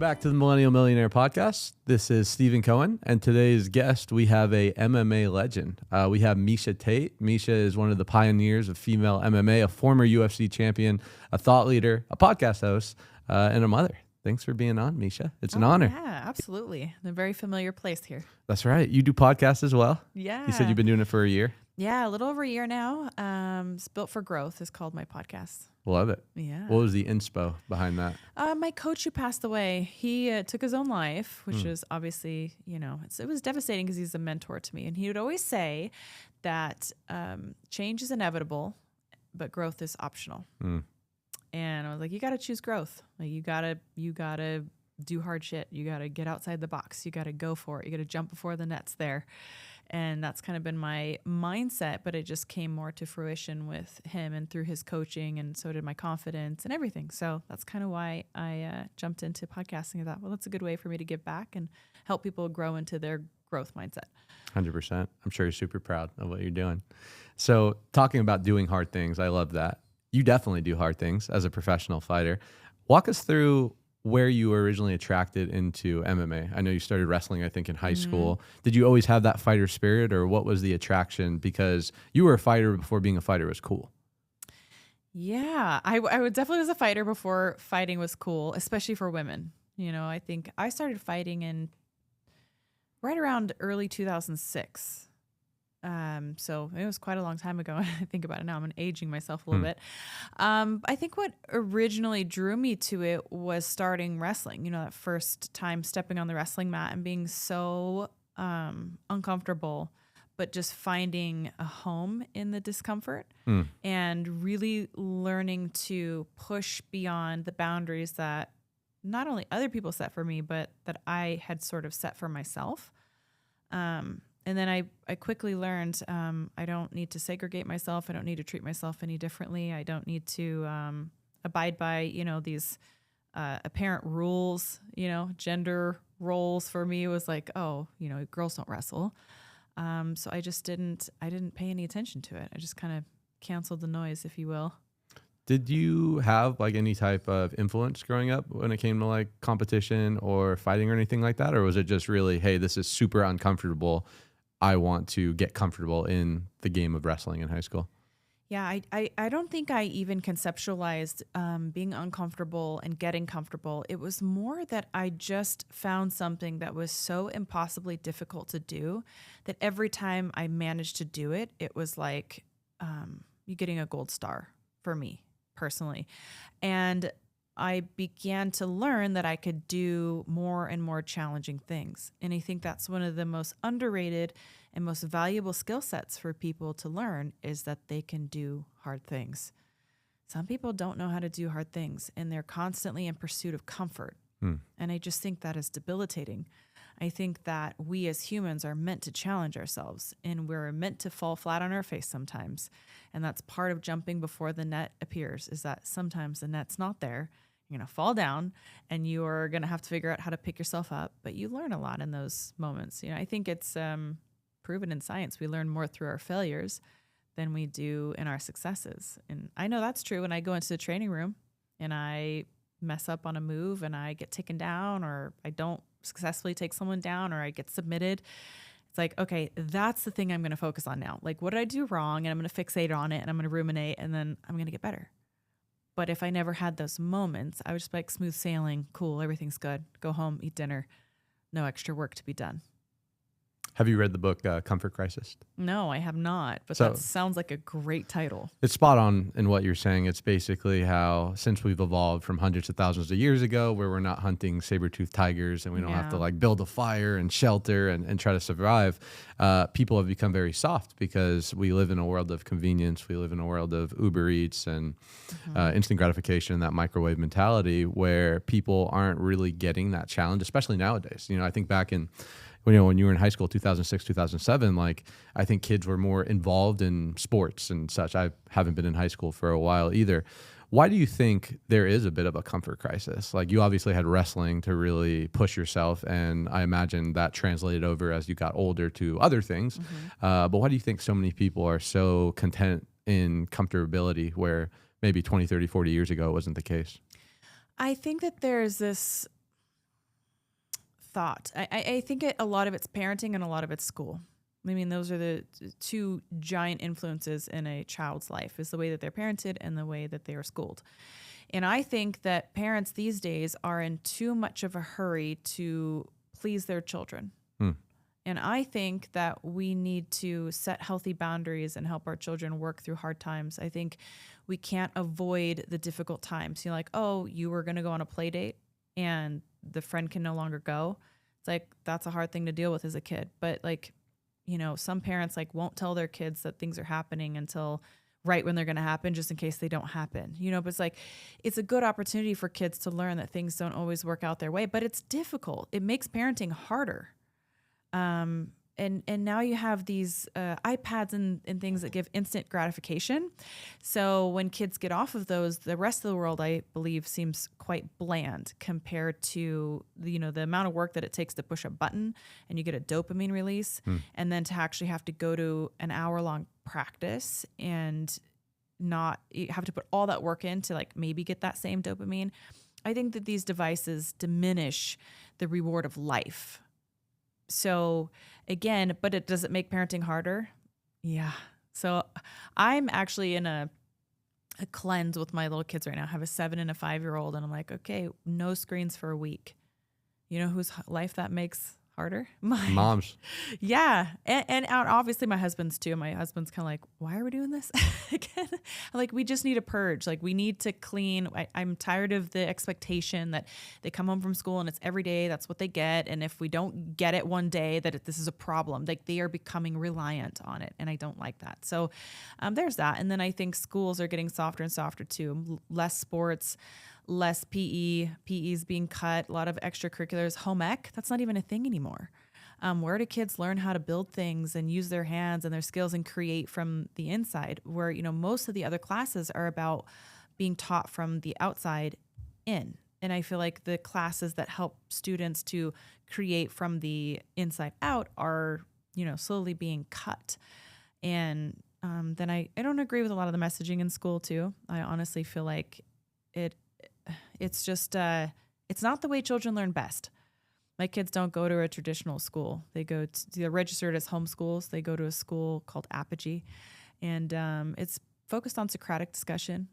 back to the Millennial Millionaire podcast. This is Stephen Cohen, and today's guest, we have a MMA legend. We have Miesha Tate. Miesha is one of the pioneers of female MMA, a former UFC champion, a thought leader, a podcast host, and a mother. Thanks for being on, Miesha. It's an honor. Yeah, absolutely. A very familiar place here. That's right. You do podcasts as well? Yeah. You said you've been doing it for a year? Yeah, a little over a year now. It's Built for Growth is called my podcast. Love it. Yeah. What was the inspo behind that? My coach who passed away, he took his own life, which is obviously, it was devastating because he's a mentor to me. And he would always say that change is inevitable, but growth is optional. And I was like, you got to choose growth. Like you gotta do hard shit. You got to get outside the box. You got to go for it. You got to jump before the net's there. And that's kind of been my mindset, but it just came more to fruition with him and through his coaching, and so did my confidence and everything. So that's kind of why I jumped into podcasting. I thought, well, that's a good way for me to give back and help people grow into their growth mindset. 100%. I'm sure you're super proud of what you're doing. So talking about doing hard things, I love that. You definitely do hard things as a professional fighter. Walk us through where you were originally attracted into MMA. I know you started wrestling, I think, in high school. Did you always have that fighter spirit, or what was the attraction? Because you were a fighter before being a fighter was cool. Yeah, I would definitely was a fighter before fighting was cool, especially for women. I think I started fighting in right around early 2006. So it was quite a long time ago. I think about it now. I'm aging myself a little bit. I think what originally drew me to it was starting wrestling. That first time stepping on the wrestling mat and being so uncomfortable, but just finding a home in the discomfort and really learning to push beyond the boundaries that not only other people set for me, but that I had sort of set for myself. And then I quickly learned I don't need to segregate myself. I don't need to treat myself any differently. I don't need to abide by, these apparent rules, gender roles. For me, it was like, girls don't wrestle. So I didn't pay any attention to it. I just kind of canceled the noise, if you will. Did you have like any type of influence growing up when it came to like competition or fighting or anything like that? Or was it just really, hey, this is super uncomfortable, I want to get comfortable in the game of wrestling in high school? Yeah, I don't think I even conceptualized being uncomfortable and getting comfortable. It was more that I just found something that was so impossibly difficult to do that every time I managed to do it, it was like you getting a gold star for me personally. And I began to learn that I could do more and more challenging things. And I think that's one of the most underrated and most valuable skill sets for people to learn, is that they can do hard things. Some people don't know how to do hard things, and they're constantly in pursuit of comfort. And I just think that is debilitating. I think that we as humans are meant to challenge ourselves, and we're meant to fall flat on our face sometimes. And that's part of jumping before the net appears, is that sometimes the net's not there. You're going to fall down and you are going to have to figure out how to pick yourself up, but you learn a lot in those moments. I think it's proven in science. We learn more through our failures than we do in our successes. And I know that's true when I go into the training room and I mess up on a move and I get taken down, or I don't successfully take someone down, or I get submitted. It's like, okay, that's the thing I'm going to focus on now. Like, what did I do wrong? And I'm going to fixate on it, and I'm going to ruminate, and then I'm going to get better. But if I never had those moments, I would just be like smooth sailing, cool, everything's good, go home, eat dinner, no extra work to be done. Have you read the book Comfort Crisis? No, I have not, but that sounds like a great title. It's spot on in what you're saying. It's basically how, since we've evolved from hundreds of thousands of years ago, where we're not hunting saber-toothed tigers and we don't have to like build a fire and shelter and try to survive, people have become very soft because we live in a world of convenience. We live in a world of Uber Eats and instant gratification, that microwave mentality, where people aren't really getting that challenge, especially nowadays. I think back in when you were in high school, 2006, 2007, like I think kids were more involved in sports and such. I haven't been in high school for a while either. Why do you think there is a bit of a comfort crisis? Like, you obviously had wrestling to really push yourself, and I imagine that translated over as you got older to other things. But why do you think so many people are so content in comfortability where maybe 20, 30, 40 years ago it wasn't the case? I think that there's this thought. I think a lot of it's parenting and a lot of it's school. I mean, those are the two giant influences in a child's life, is the way that they're parented and the way that they are schooled. And I think that parents these days are in too much of a hurry to please their children. And I think that we need to set healthy boundaries and help our children work through hard times. I think we can't avoid the difficult times. You're like, oh, you were going to go on a play date and the friend can no longer go. It's like, that's a hard thing to deal with as a kid. But like, you know, some parents like won't tell their kids that things are happening until right when they're going to happen, just in case they don't happen, you know. But it's like, it's a good opportunity for kids to learn that things don't always work out their way, but it's difficult. It makes parenting harder. And now you have these iPads and things that give instant gratification. So when kids get off of those, the rest of the world, I believe, seems quite bland compared to the amount of work that it takes to push a button and you get a dopamine release, and then to actually have to go to an hour-long practice and not you have to put all that work in to like maybe get that same dopamine. I think that these devices diminish the reward of life. So again, but does it make parenting harder? Yeah. So I'm actually in a cleanse with my little kids right now. I have a 7 and a 5-year-old, and I'm like, okay, no screens for a week. You know whose life that makes harder? Moms. Yeah. And obviously my husband's too. My husband's kind of like, why are we doing this again? Like, we just need a purge. Like, we need to clean. I'm tired of the expectation that they come home from school and it's every day. That's what they get. And if we don't get it one day, that this is a problem. Like, they are becoming reliant on it. And I don't like that. So there's that. And then I think schools are getting softer and softer too. Less sports, less PE. PE's being cut, a lot of extracurriculars. Home ec, that's not even a thing anymore. Where do kids learn how to build things and use their hands and their skills and create from the inside? Where, most of the other classes are about being taught from the outside in. And I feel like the classes that help students to create from the inside out are, slowly being cut. And then I don't agree with a lot of the messaging in school too. I honestly feel like it's just, it's not the way children learn best. My kids don't go to a traditional school. They're registered as homeschools. They go to a school called Apogee, and it's focused on Socratic discussion.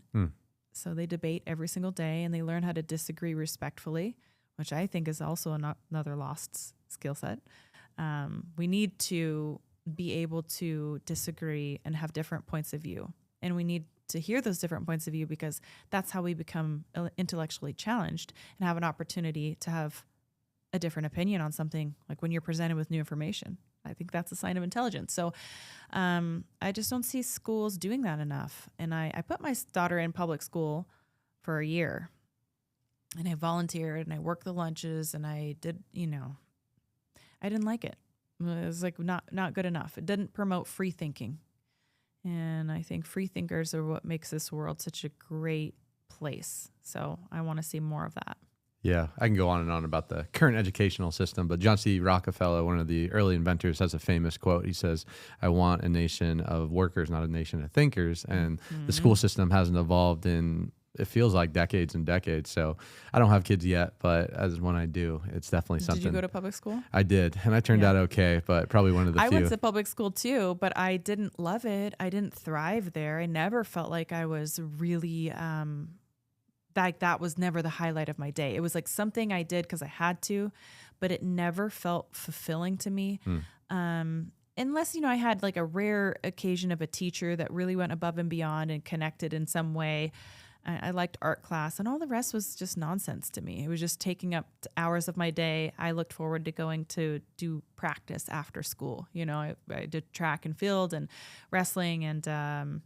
So they debate every single day, and they learn how to disagree respectfully, which I think is also another lost skill set. We need to be able to disagree and have different points of view, and we need to hear those different points of view, because that's how we become intellectually challenged and have an opportunity to have a different opinion on something. Like when you're presented with new information, I think that's a sign of intelligence. So I just don't see schools doing that enough. And I put my daughter in public school for a year, and I volunteered and I worked the lunches, and I did, I didn't like it. It was like not good enough. It didn't promote free thinking. And I think free thinkers are what makes this world such a great place. So I want to see more of that. Yeah, I can go on and on about the current educational system, but John C. Rockefeller, one of the early inventors, has a famous quote. He says, "I want a nation of workers, not a nation of thinkers." And the school system hasn't evolved in, it feels like, decades and decades. So I don't have kids yet, but as when I do, it's definitely something. Did you go to public school? I did, and I turned out okay, but probably one of the few. I went to public school too, but I didn't love it. I didn't thrive there. I never felt like I was really... like that was never the highlight of my day. It was like something I did because I had to, but it never felt fulfilling to me. Unless, I had like a rare occasion of a teacher that really went above and beyond and connected in some way. I liked art class, and all the rest was just nonsense to me. It was just taking up hours of my day. I looked forward to going to do practice after school. I did track and field and wrestling and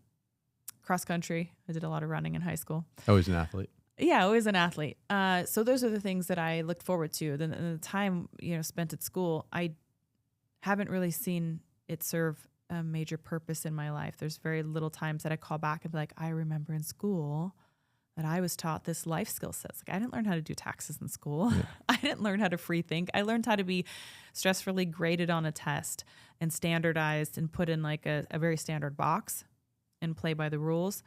cross country. I did a lot of running in high school. Always an athlete. Yeah, always an athlete. So those are the things that I looked forward to. Then the time spent at school, I haven't really seen it serve a major purpose in my life. There's very little times that I call back and be like, I remember in school that I was taught this life skill sets. Like, I didn't learn how to do taxes in school. Yeah. I didn't learn how to free think. I learned how to be stressfully graded on a test and standardized and put in like a very standard box and play by the rules.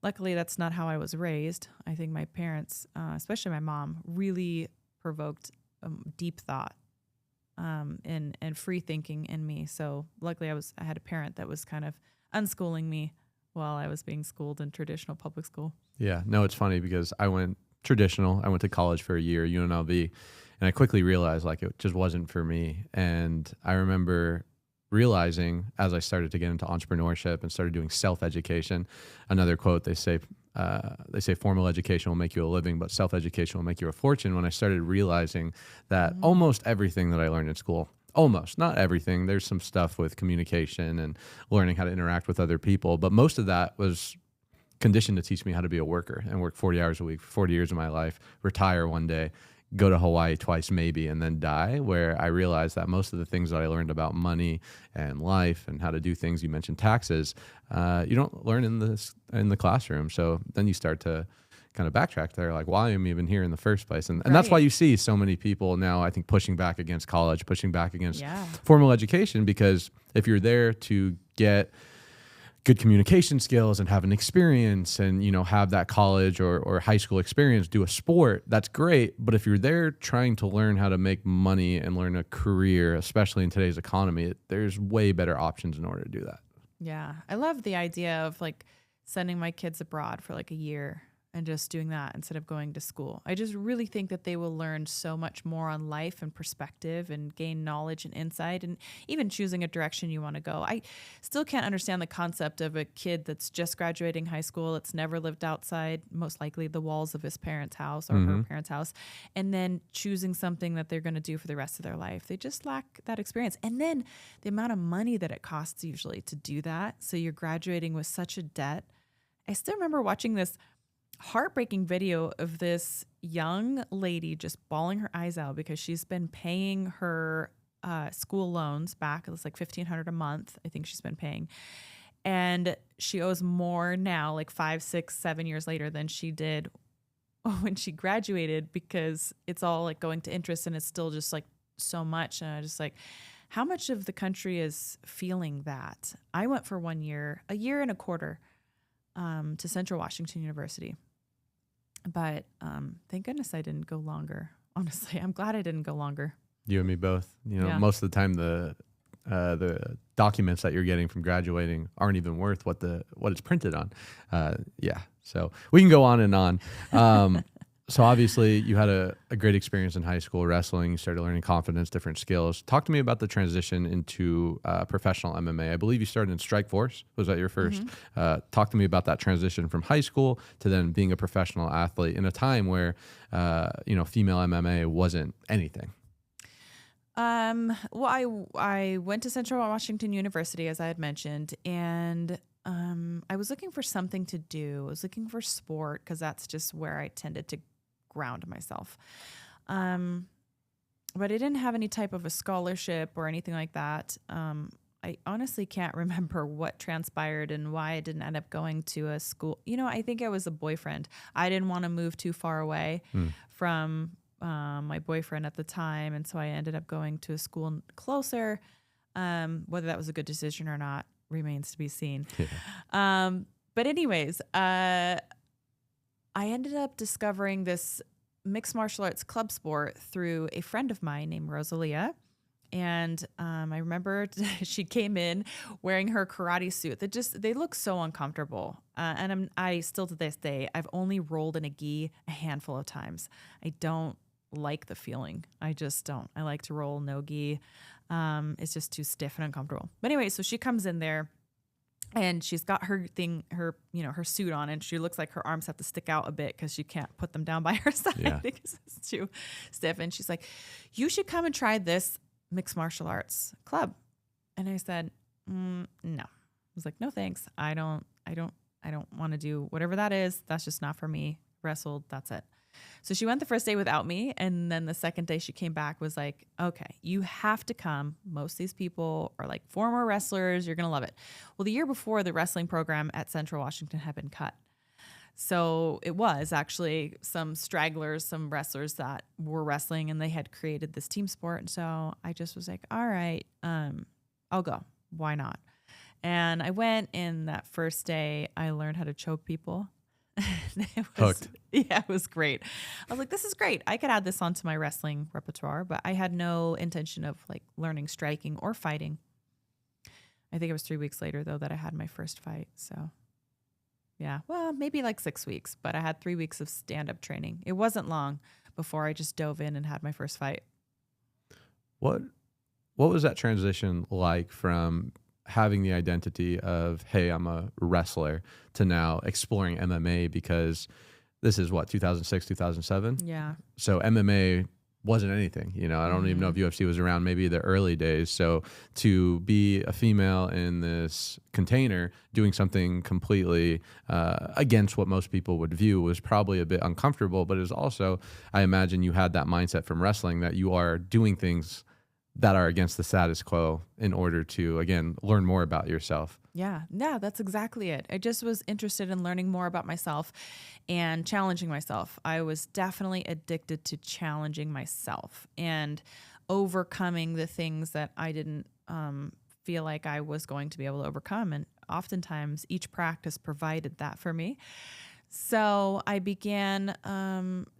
Luckily, that's not how I was raised. I think my parents, especially my mom, really provoked deep thought and free thinking in me. So luckily I had a parent that was kind of unschooling me while I was being schooled in traditional public school. Yeah, no, it's funny because I went traditional. I went to college for a year, UNLV, and I quickly realized like it just wasn't for me. And I remember realizing as I started to get into entrepreneurship and started doing self-education, another quote they say formal education will make you a living, but self-education will make you a fortune. When I started realizing that almost everything that I learned in school, almost not everything, there's some stuff with communication and learning how to interact with other people, but most of that was conditioned to teach me how to be a worker and work 40 hours a week for 40 years of my life, retire one day, go to Hawaii twice maybe, and then die, where I realized that most of the things that I learned about money and life and how to do things, you mentioned taxes, you don't learn in the classroom. So then you start to kind of backtrack there, like, why am I even here in the first place? And that's why you see so many people now, I think, pushing back against college, pushing back against formal education, because if you're there to get good communication skills and have an experience and, you know, have that college or high school experience, do a sport, that's great. But if you're there trying to learn how to make money and learn a career, especially in today's economy, there's way better options in order to do that. Yeah. I love the idea of like sending my kids abroad for like a year and just doing that instead of going to school. I just really think that they will learn so much more on life and perspective and gain knowledge and insight and even choosing a direction you want to go. I still can't understand the concept of a kid that's just graduating high school, that's never lived outside, most likely the walls of his parents' house or her parents' house, and then choosing something that they're going to do for the rest of their life. They just lack that experience. And then the amount of money that it costs usually to do that. So you're graduating with such a debt. I still remember watching this heartbreaking video of this young lady just bawling her eyes out because she's been paying her school loans back. It was like $1,500 a month, I think she's been paying. And she owes more now, like 5, 6, 7 years later than she did when she graduated, because it's all like going to interest and it's still just like so much. And I just like, how much of the country is feeling that? I went for 1 year, a year and a quarter, to Central Washington University. But thank goodness I didn't go longer. Honestly, I'm glad I didn't go longer. You and me both. You know, most of the time the documents that you're getting from graduating aren't even worth what it's printed on. So we can go on and on. So obviously you had a great experience in high school wrestling. You started learning confidence, different skills. Talk to me about the transition into professional MMA. I believe you started in Strikeforce. Was that your first? Talk to me about that transition from high school to then being a professional athlete in a time where, female MMA wasn't anything. Well, I went to Central Washington University, as I had mentioned, and I was looking for something to do. I was looking for sport because that's just where I tended to ground myself. But I didn't have any type of a scholarship or anything like that. I honestly can't remember what transpired and why I didn't end up going to a school. You know, I think I was a boyfriend. I didn't want to move too far away from my boyfriend at the time. And so I ended up going to a school closer. Whether that was a good decision or not remains to be seen. But anyways, I ended up discovering this mixed martial arts club sport through a friend of mine named Rosalia. And I remember she came in wearing her karate suit. They look so uncomfortable. And I still to this day, I've only rolled in a gi a handful of times. I don't like the feeling. I just don't. I like to roll no gi. It's just too stiff and uncomfortable. But anyway, so she comes in there and she's got her suit on, and she looks like her arms have to stick out a bit because she can't put them down by her side because it's too stiff. And she's like, you should come and try this mixed martial arts club. And I said, no. I was like, no, thanks. I don't want to do whatever that is. That's just not for me. Wrestled. That's it. So she went the first day without me. And then the second day she came back was like, okay, you have to come. Most of these people are like former wrestlers. You're going to love it. Well, the year before, the wrestling program at Central Washington had been cut. So it was actually some stragglers, some wrestlers that were wrestling, and they had created this team sport. And so I just was like, all right, I'll go. Why not? And I went, and that first day I learned how to choke people. Hooked. Yeah, it was great. I was like, this is great. I could add this onto my wrestling repertoire, but I had no intention of like learning striking or fighting. I think it was 3 weeks later though that I had my first fight. So yeah, well, maybe like 6 weeks, but I had 3 weeks of stand-up training. It wasn't long before I just dove in and had my first fight. What what was that transition like from having the identity of, hey, I'm a wrestler, to now exploring MMA? Because this is what, 2006, 2007? Yeah. So MMA wasn't anything. I don't even know if Mm-hmm. UFC was around, maybe the early days. So to be a female in this container doing something completely against what most people would view was probably a bit uncomfortable. But it was also, I imagine you had that mindset from wrestling that you are doing things that are against the status quo in order to, again, learn more about yourself. Yeah, that's exactly it. I just was interested in learning more about myself and challenging myself. I was definitely addicted to challenging myself and overcoming the things that I didn't feel like I was going to be able to overcome. And oftentimes, each practice provided that for me. So I began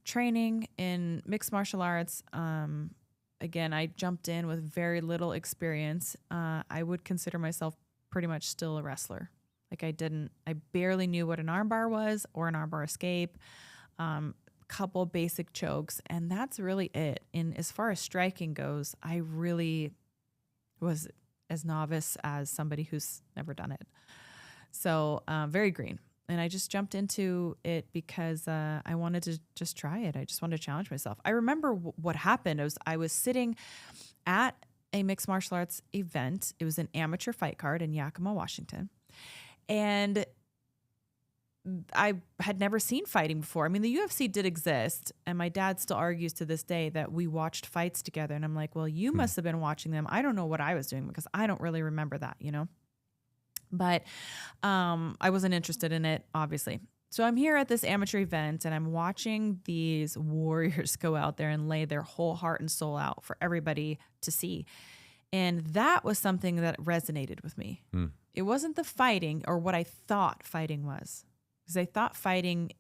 training in mixed martial arts. Again, I jumped in with very little experience. I would consider myself pretty much still a wrestler. Like I barely knew what an armbar was or an armbar escape, couple basic chokes, and that's really it. And as far as striking goes, I really was as novice as somebody who's never done it. So very green. And I just jumped into it because I wanted to just try it. I just wanted to challenge myself. I remember what happened. I was sitting at a mixed martial arts event. It was an amateur fight card in Yakima, Washington. And I had never seen fighting before. I mean, the UFC did exist, and my dad still argues to this day that we watched fights together. And I'm like, well, you must have been watching them. I don't know what I was doing because I don't really remember that, But I wasn't interested in it, obviously. So I'm here at this amateur event and I'm watching these warriors go out there and lay their whole heart and soul out for everybody to see. And that was something that resonated with me. It wasn't the fighting or what I thought fighting was, because I thought fighting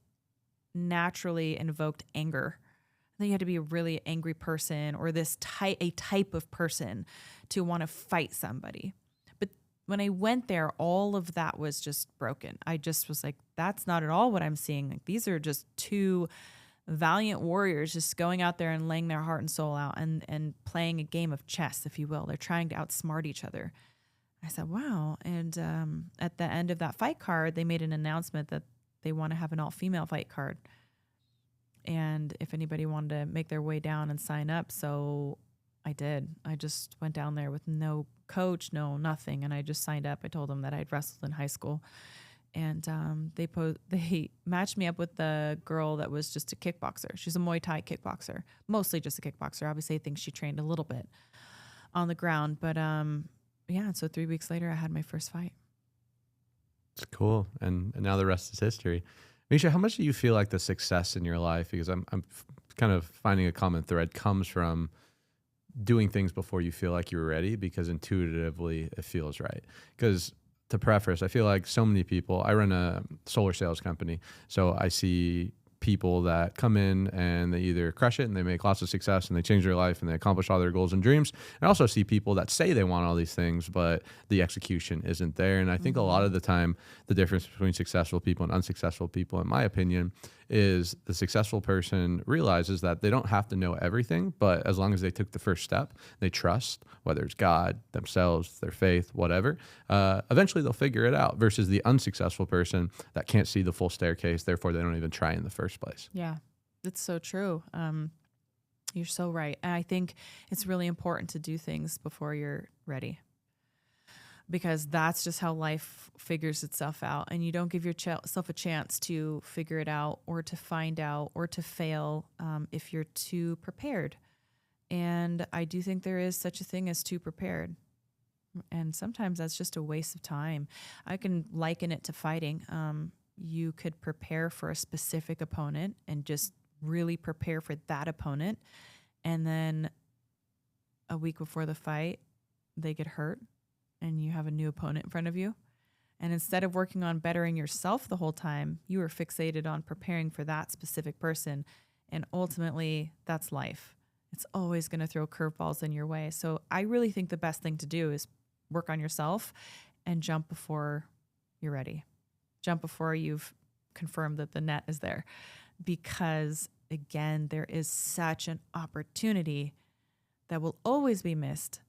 naturally invoked anger. I think you had to be a really angry person or a type of person to want to fight somebody. When I went there, all of that was just broken. I just was like, that's not at all what I'm seeing. Like, these are just two valiant warriors just going out there and laying their heart and soul out and playing a game of chess, if you will. They're trying to outsmart each other. I said, wow. And at the end of that fight card, they made an announcement that they want to have an all-female fight card. And if anybody wanted to make their way down and sign up. So I did. I just went down there with no coach, no nothing, and I just signed up. I told them that I'd wrestled in high school, and they matched me up with the girl that was just a kickboxer. She's a Muay Thai kickboxer, mostly just a kickboxer. Obviously, I think she trained a little bit on the ground, but yeah. So 3 weeks later, I had my first fight. It's cool, and now the rest is history. Miesha, how much do you feel like the success in your life? Because I'm kind of finding a common thread comes from doing things before you feel like you're ready, because intuitively it feels right. Because to preface, I feel like so many people, I run a solar sales company, so I see people that come in and they either crush it and they make lots of success and they change their life and they accomplish all their goals and dreams. And I also see people that say they want all these things, but the execution isn't there. And I think a lot of the time, the difference between successful people and unsuccessful people, in my opinion, is the successful person realizes that they don't have to know everything, but as long as they took the first step, they trust, whether it's God, themselves, their faith, whatever, eventually they'll figure it out, versus the unsuccessful person that can't see the full staircase, therefore they don't even try in the first place. Yeah, that's so true. You're so right. And I think it's really important to do things before you're ready, because that's just how life figures itself out. And you don't give yourself a chance to figure it out or to find out or to fail if you're too prepared. And I do think there is such a thing as too prepared. And sometimes that's just a waste of time. I can liken it to fighting. You could prepare for a specific opponent and just really prepare for that opponent. And then a week before the fight, they get hurt and you have a new opponent in front of you. And instead of working on bettering yourself the whole time, you were fixated on preparing for that specific person. And ultimately, that's life. It's always going to throw curveballs in your way. So I really think the best thing to do is work on yourself and jump before you're ready. Jump before you've confirmed that the net is there. Because again, there is such an opportunity that will always be missed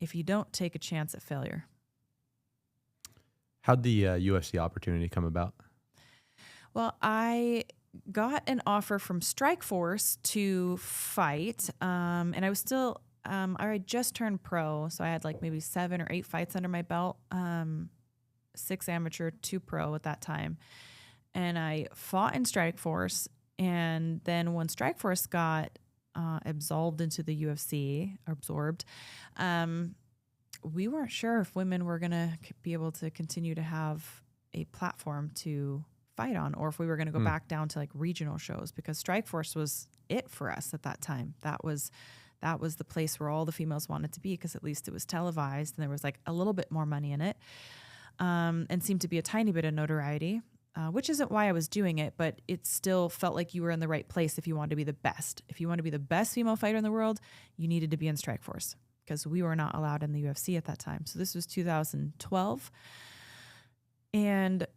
if you don't take a chance at failure. How'd the UFC opportunity come about? Well, I got an offer from Strikeforce to fight, and I was still, I had just turned pro, so I had like maybe 7 or 8 fights under my belt, 6 amateur, 2 pro at that time. And I fought in Strikeforce, and then when Strikeforce got absorbed into the UFC, we weren't sure if women were going to be able to continue to have a platform to fight on, or if we were going to go back down to like regional shows, because Strikeforce was it for us at that time. That was the place where all the females wanted to be, because at least it was televised and there was like a little bit more money in it, and seemed to be a tiny bit of notoriety, which isn't why I was doing it, but it still felt like you were in the right place if you wanted to be the best. If you want to be the best female fighter in the world, you needed to be in Strikeforce, because we were not allowed in the UFC at that time. So this was 2012. And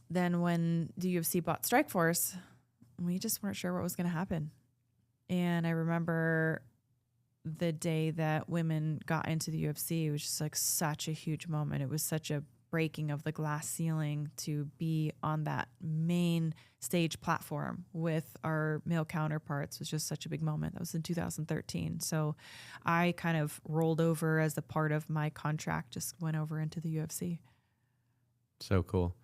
then when the UFC bought Strikeforce, we just weren't sure what was going to happen. And I remember the day that women got into the UFC, it was just like such a huge moment. It was such a breaking of the glass ceiling to be on that main stage platform with our male counterparts. Was just such a big moment. That was in 2013. So I kind of rolled over as a part of my contract, just went over into the UFC. So cool.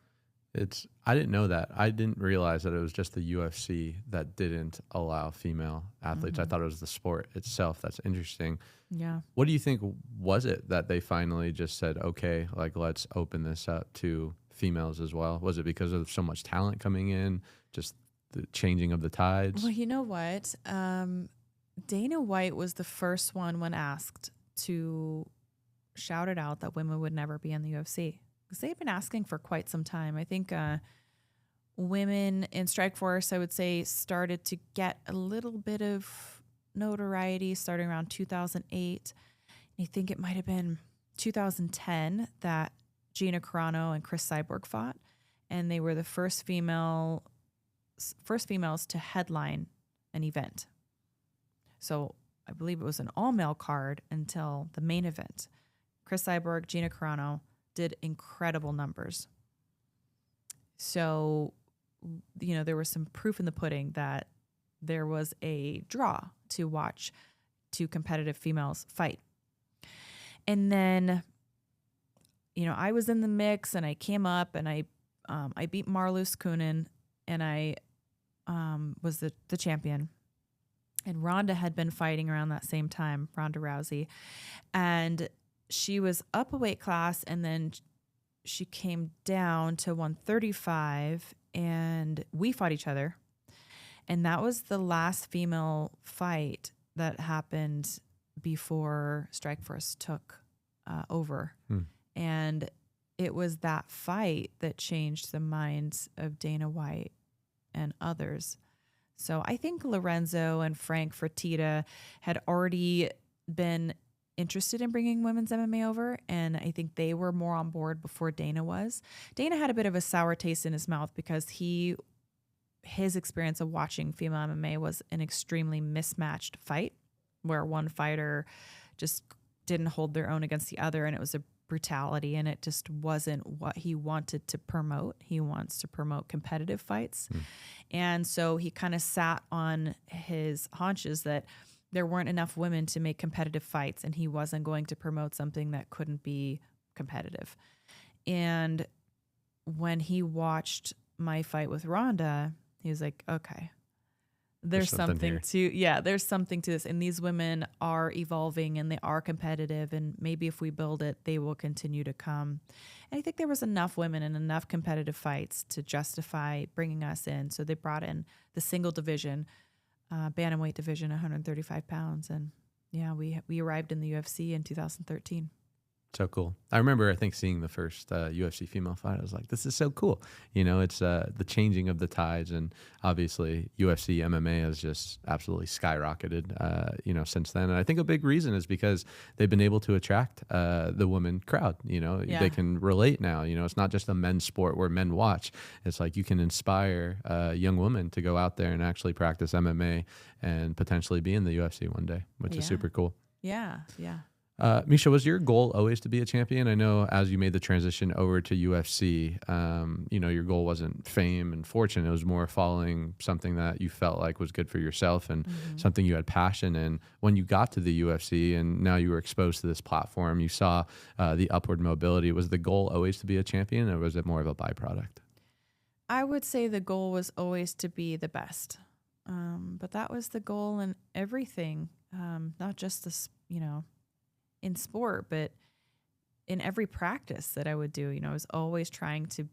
I didn't know that. I didn't realize that it was just the UFC that didn't allow female athletes. I thought it was the sport itself. That's interesting. Yeah. What do you think was it that they finally just said, okay, like let's open this up to females as well? Was it because of so much talent coming in, just the changing of the tides? Well, you know what? Dana White was the first one when asked to shout it out that women would never be in the UFC. Because they've been asking for quite some time. I think women in Strikeforce, I would say, started to get a little bit of notoriety starting around 2008. I think it might have been 2010 that Gina Carano and Chris Cyborg fought, and they were the first females to headline an event. So I believe it was an all-male card until the main event. Chris Cyborg, Gina Carano did incredible numbers. So, you know, there was some proof in the pudding that there was a draw to watch 2 competitive females fight. And then, you know, I was in the mix and I came up and I beat Marloes Cohen, and I was the champion. And Ronda had been fighting around that same time, Ronda Rousey. And she was up a weight class, and then she came down to 135, and we fought each other. And that was the last female fight that happened before Strikeforce took over. And it was that fight that changed the minds of Dana White and others. So I think Lorenzo and Frank Fertitta had already been interested in bringing women's MMA over, and I think they were more on board before Dana was. Dana had a bit of a sour taste in his mouth because his experience of watching female MMA was an extremely mismatched fight where one fighter just didn't hold their own against the other, and it was a brutality, and it just wasn't what he wanted to promote. He wants to promote competitive fights. And so he kind of sat on his haunches that there weren't enough women to make competitive fights, and he wasn't going to promote something that couldn't be competitive. And when he watched my fight with Ronda, he was like, okay, there's something there's something to this. And these women are evolving and they are competitive, and maybe if we build it, they will continue to come. And I think there was enough women and enough competitive fights to justify bringing us in. So they brought in the single division, bantamweight division, 135 pounds. And yeah, we arrived in the UFC in 2013. So cool. I remember, I think, seeing the first UFC female fight. I was like, this is so cool. You know, it's the changing of the tides. And obviously, UFC MMA has just absolutely skyrocketed, you know, since then. And I think a big reason is because they've been able to attract the women crowd. You know, Yeah. they can relate now. You know, it's not just a men's sport where men watch. It's like you can inspire young women to go out there and actually practice MMA and potentially be in the UFC one day, which is super cool. Yeah. Yeah. Miesha, was your goal always to be a champion? I know as you made the transition over to UFC, you know, your goal wasn't fame and fortune. It was more following something that you felt like was good for yourself and something you had passion in. When you got to the UFC and now you were exposed to this platform, you saw the upward mobility. Was the goal always to be a champion, or was it more of a byproduct? I would say the goal was always to be the best. But that was the goal in everything, not just this, you know, in sport, but in every practice that I would do. You know, I was always trying to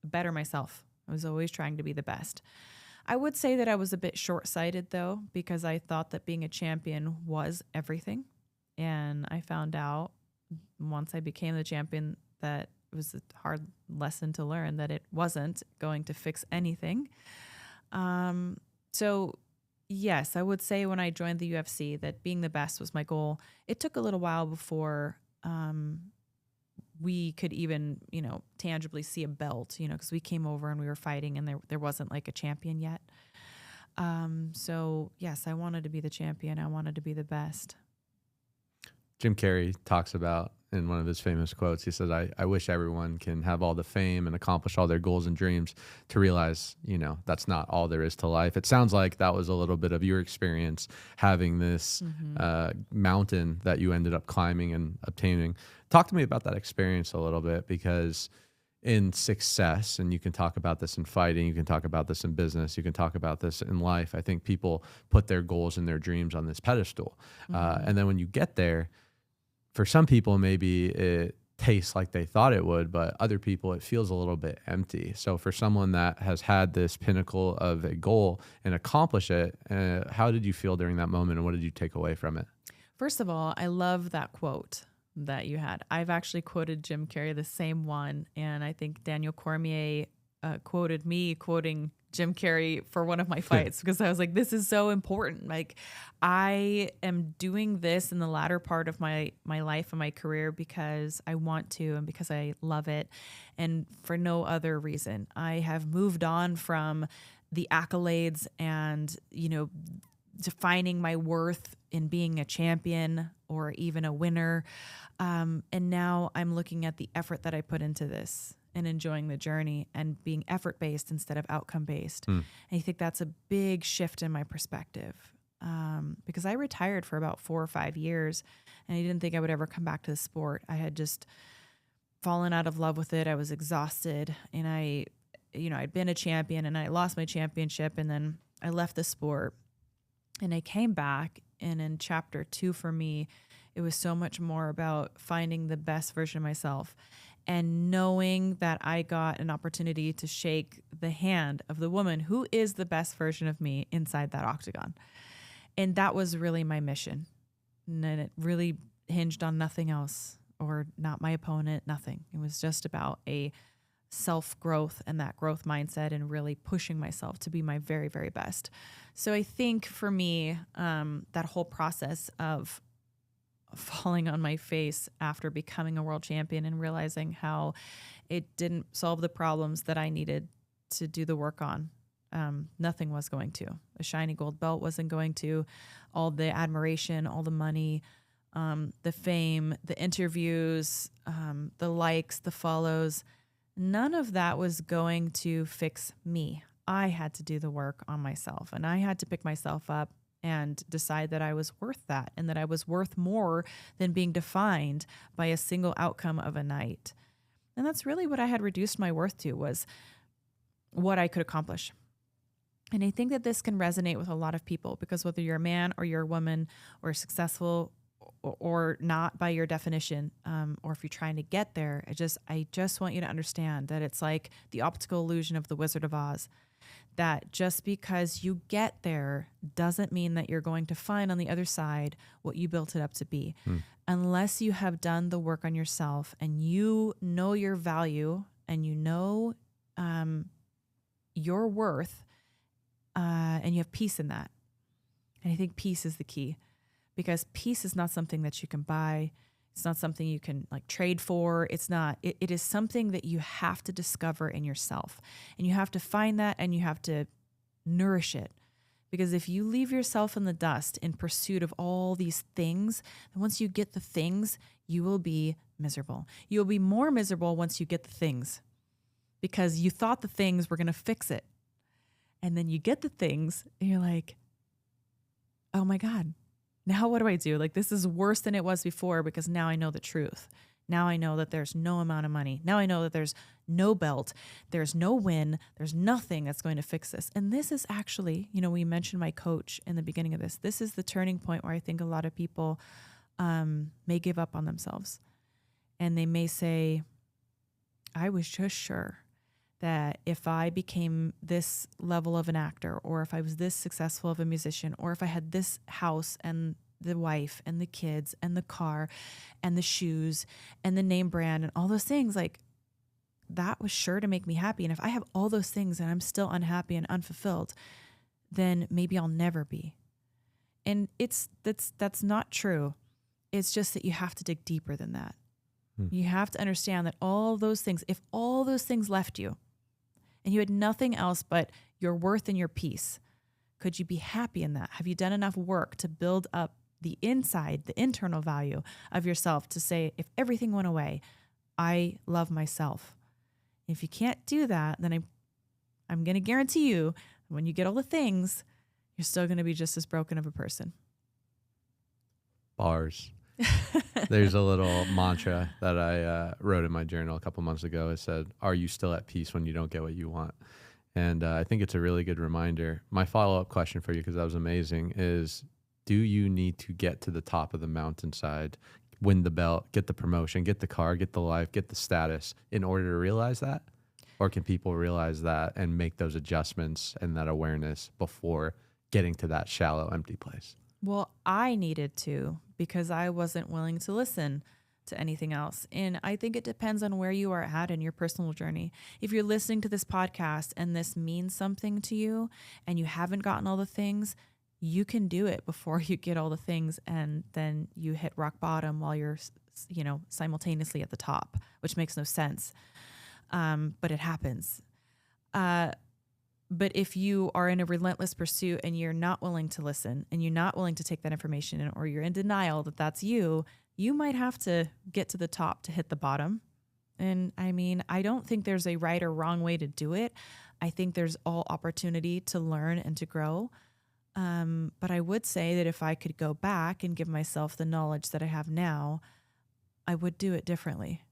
better myself. I was always trying to be the best. I would say that I was a bit short-sighted though, because I thought that being a champion was everything. And I found out once I became the champion that it was a hard lesson to learn, that it wasn't going to fix anything. So yes, I would say when I joined the UFC that being the best was my goal. It took a little while before we could even, you know, tangibly see a belt, you know, because we came over and we were fighting and there wasn't like a champion yet. So yes, I wanted to be the champion. I wanted to be the best. Jim Carrey talks about in one of his famous quotes, he says, I wish everyone can have all the fame and accomplish all their goals and dreams to realize, you know, that's not all there is to life. It sounds like that was a little bit of your experience having this mountain that you ended up climbing and obtaining. Talk to me about that experience a little bit, because in success, and you can talk about this in fighting, you can talk about this in business, you can talk about this in life. I think people put their goals and their dreams on this pedestal. And then when you get there, for some people, maybe it tastes like they thought it would, but other people, it feels a little bit empty. So for someone that has had this pinnacle of a goal and accomplish it, how did you feel during that moment, and what did you take away from it? First of all, I love that quote that you had. I've actually quoted Jim Carrey, the same one, and I think Daniel Cormier quoted me quoting Jim Carrey for one of my fights, because I was like, this is so important. Like, I am doing this in the latter part of my life and my career because I want to and because I love it, and for no other reason. I have moved on from the accolades and, you know, defining my worth in being a champion or even a winner. And now I'm looking at the effort that I put into this and enjoying the journey and being effort-based instead of outcome-based. And I think that's a big shift in my perspective, because I retired for about 4 or 5 years and I didn't think I would ever come back to the sport. I had just fallen out of love with it. I was exhausted, and I'd been a champion and I lost my championship, and then I left the sport and I came back. And in chapter 2 for me, it was so much more about finding the best version of myself and knowing that I got an opportunity to shake the hand of the woman who is the best version of me inside that octagon. And that was really my mission. And it really hinged on nothing else, or not my opponent, nothing. It was just about a self-growth and that growth mindset and really pushing myself to be my very, very best. So I think for me, that whole process of falling on my face after becoming a world champion and realizing how it didn't solve the problems that I needed to do the work on. Nothing was going to. A shiny gold belt wasn't going to. All the admiration, all the money, the fame, the interviews, the likes, the follows, none of that was going to fix me. I had to do the work on myself, and I had to pick myself up and decide that I was worth that, and that I was worth more than being defined by a single outcome of a night. And that's really what I had reduced my worth to, was what I could accomplish. And I think that this can resonate with a lot of people, because whether you're a man or you're a woman, or successful or not by your definition, or if you're trying to get there, I just want you to understand that it's like the optical illusion of the Wizard of Oz. that just because you get there doesn't mean that you're going to find on the other side what you built it up to be. Unless you have done the work on yourself and you know your value and you know your worth, and you have peace in that. And I think peace is the key, because peace is not something that you can buy. It's not something you can like trade for. It's not, it is something that you have to discover in yourself, and you have to find that and you have to nourish it. Because if you leave yourself in the dust in pursuit of all these things, then once you get the things, you will be miserable. You'll be more miserable once you get the things, because you thought the things were going to fix it. And then you get the things and you're like, oh my God, now what do I do? Like, this is worse than it was before, because now I know the truth. Now I know that there's no amount of money. Now I know that there's no belt. There's no win. There's nothing that's going to fix this. And this is actually, we mentioned my coach in the beginning of this. This is the turning point where I think a lot of people may give up on themselves. And they may say, I was just sure that if I became this level of an actor, or if I was this successful of a musician, or if I had this house and the wife and the kids and the car and the shoes and the name brand and all those things, like, that was sure to make me happy. And if I have all those things and I'm still unhappy and unfulfilled, then maybe I'll never be. And that's not true. It's just that you have to dig deeper than that. You have to understand that all those things, if all those things left you and you had nothing else but your worth and your peace, could you be happy in that? Have you done enough work to build up the inside, the internal value of yourself to say, if everything went away, I love myself? If you can't do that, then I'm going to guarantee you, when you get all the things, you're still going to be just as broken of a person. Bars. There's a little mantra that I wrote in my journal a couple months ago. It said, are you still at peace when you don't get what you want? And I think it's a really good reminder. My follow-up question for you, because that was amazing, is do you need to get to the top of the mountainside, win the belt, get the promotion, get the car, get the life, get the status in order to realize that? Or can people realize that and make those adjustments and that awareness before getting to that shallow, empty place? Well, I needed to, because I wasn't willing to listen to anything else. And I think it depends on where you are at in your personal journey. If you're listening to this podcast and this means something to you and you haven't gotten all the things, you can do it before you get all the things, and then you hit rock bottom while you're, simultaneously at the top, which makes no sense. But it happens. But if you are in a relentless pursuit and you're not willing to listen and you're not willing to take that information in, or you're in denial that that's you might have to get to the top to hit the bottom. And I mean, I don't think there's a right or wrong way to do it. I think there's all opportunity to learn and to grow. But I would say that if I could go back and give myself the knowledge that I have now, I would do it differently.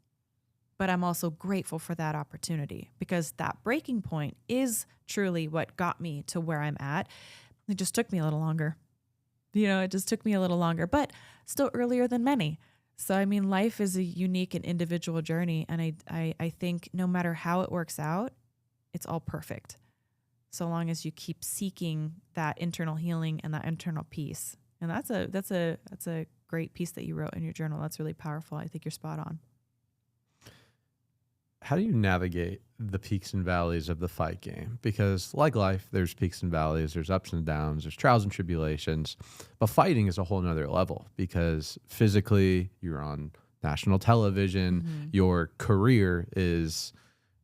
But I'm also grateful for that opportunity, because that breaking point is truly what got me to where I'm at. It just took me a little longer. It just took me a little longer, but still earlier than many. So, I mean, life is a unique and individual journey. And I think no matter how it works out, it's all perfect. So long as you keep seeking that internal healing and that internal peace. And that's a great piece that you wrote in your journal. That's really powerful. I think you're spot on. How do you navigate the peaks and valleys of the fight game? Because like life, there's peaks and valleys, there's ups and downs, there's trials and tribulations, but fighting is a whole nother level, because physically you're on national television, your career is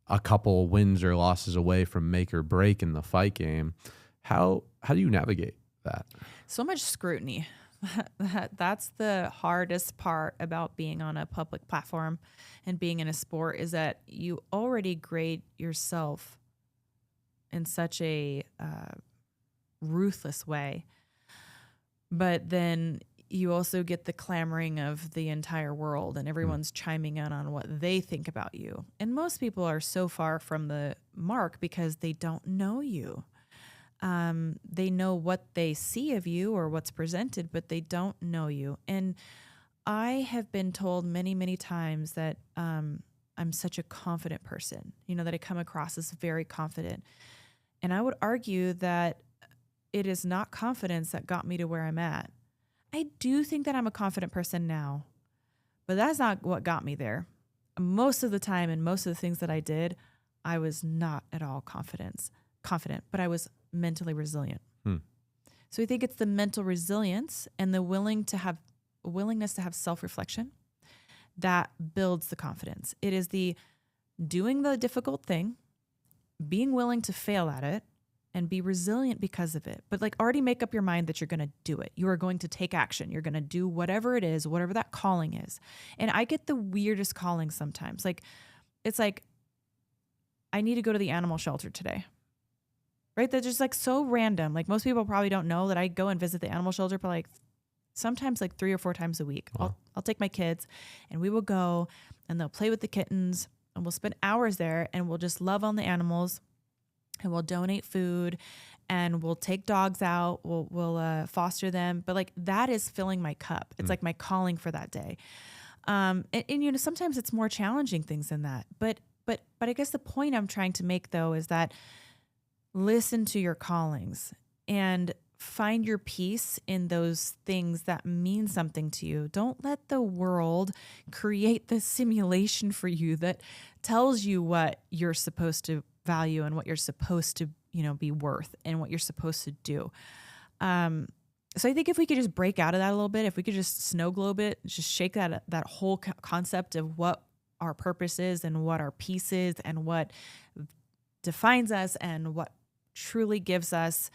a couple wins or losses away from make or break in the fight game. How do you navigate that? So much scrutiny. That's the hardest part about being on a public platform and being in a sport, is that you already grade yourself in such a ruthless way. But then you also get the clamoring of the entire world, and everyone's chiming in on what they think about you. And most people are so far from the mark because they don't know you. They know what they see of you or what's presented, but they don't know you. And I have been told many, many times that I'm such a confident person, that I come across as very confident. And I would argue that it is not confidence that got me to where I'm at. I do think that I'm a confident person now, but that's not what got me there. Most of the time and most of the things that I did, I was not at all confident, but I was mentally resilient. So I think it's the mental resilience and the willingness to have self-reflection that builds the confidence. It is the doing the difficult thing, being willing to fail at it, and be resilient because of it. But like already make up your mind that you're going to do it. You are going to take action. You're going to do whatever it is, whatever that calling is. And I get the weirdest callings sometimes. Like, it's like, I need to go to the animal shelter today. Right? They're just like so random. Like most people probably don't know that I go and visit the animal shelter for like sometimes like 3 or 4 times a week. Wow. I'll take my kids and we will go and they'll play with the kittens and we'll spend hours there and we'll just love on the animals and we'll donate food and we'll take dogs out. We'll foster them. But like that is filling my cup. It's like my calling for that day. And you know, sometimes it's more challenging things than that. But I guess the point I'm trying to make though is that listen to your callings and find your peace in those things that mean something to you. Don't let the world create this simulation for you that tells you what you're supposed to value and what you're supposed to, you know, be worth and what you're supposed to do. So I think if we could just break out of that a little bit, if we could just snow globe it, just shake that whole concept of what our purpose is and what our peace is and what defines us and what truly gives us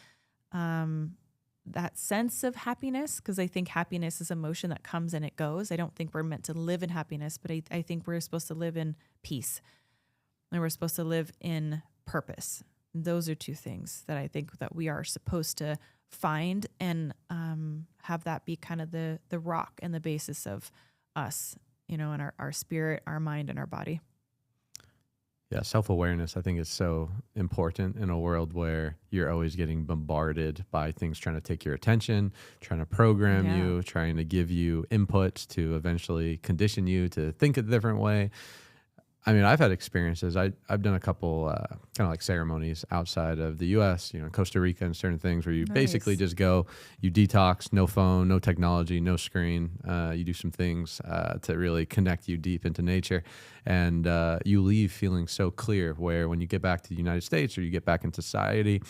that sense of happiness, because I think happiness is emotion that comes and it goes. I don't think we're meant to live in happiness, but I think we're supposed to live in peace and we're supposed to live in purpose. And those are two things that I think that we are supposed to find and have that be kind of the rock and the basis of us, you know, and our spirit, our mind, and our body. Yeah, self-awareness, I think, is so important in a world where you're always getting bombarded by things trying to take your attention, trying to program you, trying to give you inputs to eventually condition you to think a different way. I mean, I've had experiences. I've done a couple kind of like ceremonies outside of the U.S., you know, Costa Rica and certain things where you basically just go, you detox, no phone, no technology, no screen. You do some things to really connect you deep into nature. And you leave feeling so clear, where when you get back to the United States or you get back in society,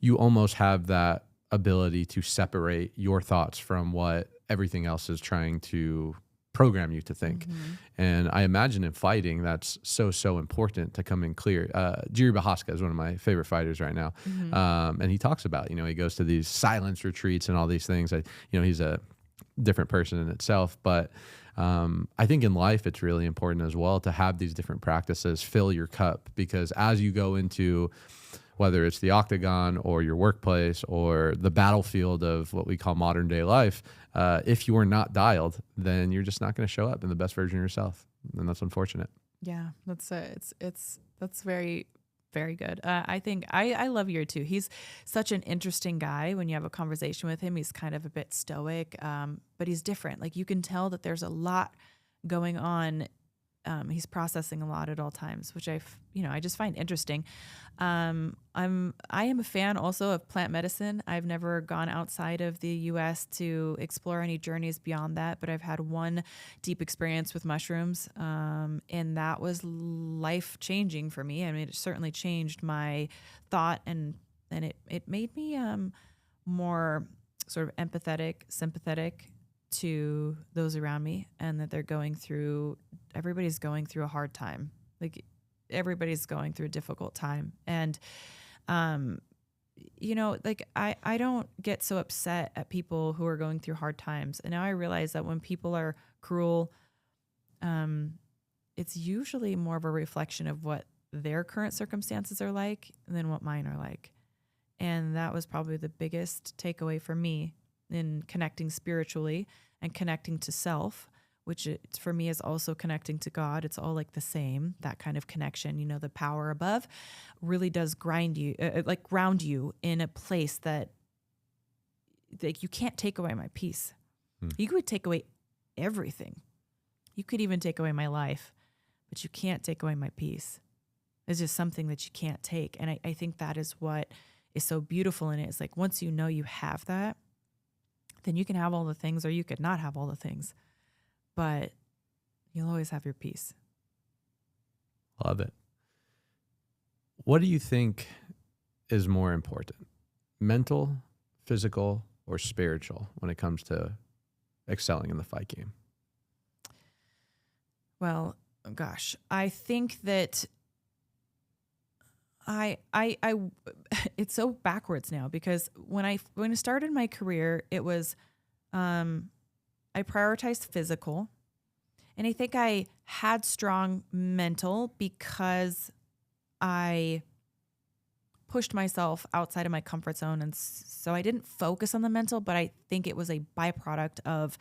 you almost have that ability to separate your thoughts from what everything else is trying to program you to think. And I imagine in fighting, that's so important to come in clear. Jiri Bahaska is one of my favorite fighters right now. And he talks about, you know, he goes to these silence retreats and all these things. You know, he's a different person in itself, but I think in life, it's really important as well to have these different practices fill your cup, because as you go into whether it's the octagon or your workplace or the battlefield of what we call modern day life, if you are not dialed, then you're just not going to show up in the best version of yourself. And that's unfortunate. Yeah, that's very, very good. I think I love Yuri too. He's such an interesting guy. When you have a conversation with him, he's kind of a bit stoic, but he's different. Like you can tell that there's a lot going on. He's processing a lot at all times, which I just find interesting. I am a fan also of plant medicine. I've never gone outside of the U.S. to explore any journeys beyond that, but I've had one deep experience with mushrooms, and that was life changing for me. I mean, it certainly changed my thought, and it made me more sort of empathetic, sympathetic to those around me, and that everybody's going through a hard time. Like everybody's going through a difficult time. And, you know, like I don't get so upset at people who are going through hard times. And now I realize that when people are cruel, it's usually more of a reflection of what their current circumstances are like than what mine are like. And that was probably the biggest takeaway for me in connecting spiritually and connecting to self, which for me is also connecting to God. It's all like the same, that kind of connection. You know, the power above really does ground you in a place that like you can't take away my peace. You could take away everything. You could even take away my life, but you can't take away my peace. It's just something that you can't take. And I think that is what is so beautiful in it. It's like once you know you have that, then you can have all the things or you could not have all the things. But you'll always have your peace. Love it. What do you think is more important? Mental, physical, or spiritual when it comes to excelling in the fight game? Well, gosh, I think that I it's so backwards now because when I started my career, it was I prioritized physical, and I think I had strong mental because I pushed myself outside of my comfort zone, and so I didn't focus on the mental, but I think it was a byproduct of,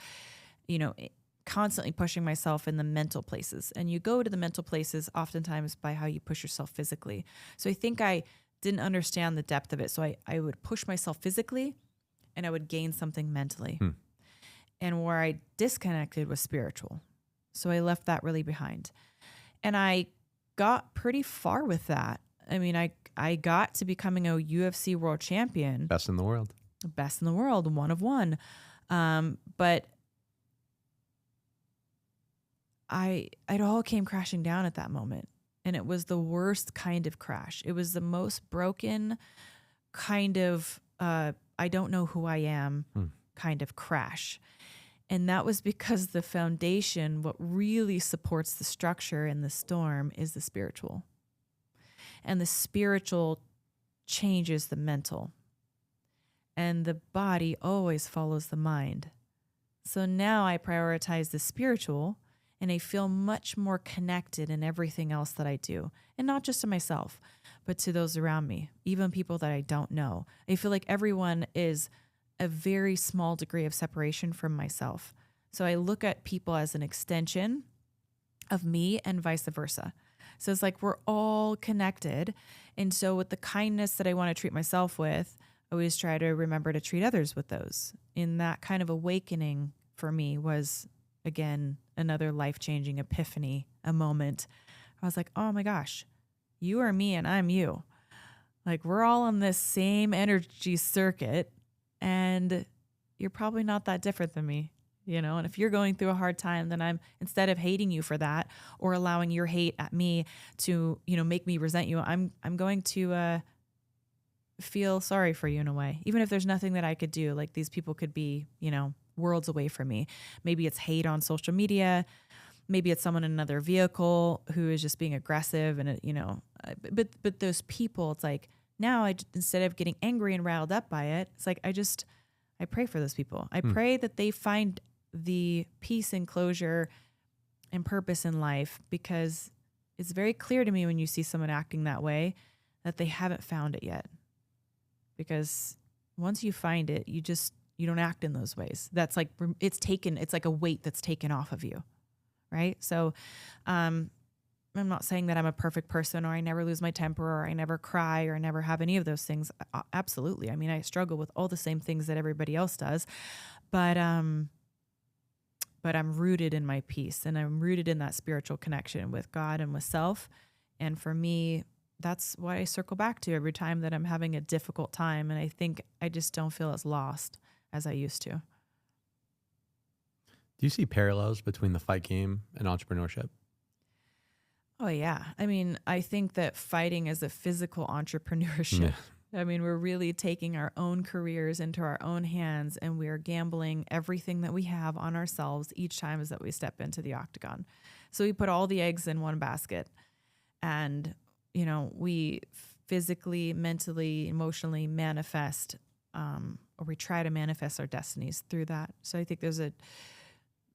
constantly pushing myself in the mental places. And you go to the mental places oftentimes by how you push yourself physically. So I think I didn't understand the depth of it. So I would push myself physically and I would gain something mentally. And where I disconnected was spiritual. So I left that really behind. And I got pretty far with that. I mean, I got to becoming a UFC world champion. Best in the world. Best in the world, one of one. But it all came crashing down at that moment. And it was the worst kind of crash. It was the most broken kind of, I don't know who I am kind of crash. And that was because the foundation, what really supports the structure in the storm is the spiritual. And the spiritual changes the mental. And the body always follows the mind. So now I prioritize the spiritual and I feel much more connected in everything else that I do. And not just to myself, but to those around me, even people that I don't know. I feel like everyone is a very small degree of separation from myself. So I look at people as an extension of me and vice versa. So it's like we're all connected. And so with the kindness that I want to treat myself with, I always try to remember to treat others with those. In that kind of awakening for me was, again, another life-changing epiphany, a moment. I was like, oh my gosh, you are me and I'm you. Like we're all on this same energy circuit and you're probably not that different than me, and if you're going through a hard time, then I'm, instead of hating you for that or allowing your hate at me to, make me resent you, I'm going to feel sorry for you in a way, even if there's nothing that I could do. Like these people could be, worlds away from me. Maybe it's hate on social media. Maybe it's someone in another vehicle who is just being aggressive and, but those people, it's like now instead of getting angry and riled up by it, it's like, I pray for those people. I pray that they find the peace and closure and purpose in life, because it's very clear to me when you see someone acting that way that they haven't found it yet. Because once you find it, you don't act in those ways. That's like, it's like a weight that's taken off of you. Right. So, I'm not saying that I'm a perfect person or I never lose my temper or I never cry or I never have any of those things. Absolutely. I mean, I struggle with all the same things that everybody else does, but I'm rooted in my peace and I'm rooted in that spiritual connection with God and with self. And for me, that's what I circle back to every time that I'm having a difficult time. And I think I just don't feel as lost as I used to. Do you see parallels between the fight game and entrepreneurship? Oh, yeah. I mean, I think that fighting is a physical entrepreneurship. Yeah. I mean, we're really taking our own careers into our own hands and we are gambling everything that we have on ourselves each time that we step into the octagon. So we put all the eggs in one basket and, we physically, mentally, emotionally manifest, or we try to manifest our destinies through that. So I think there's a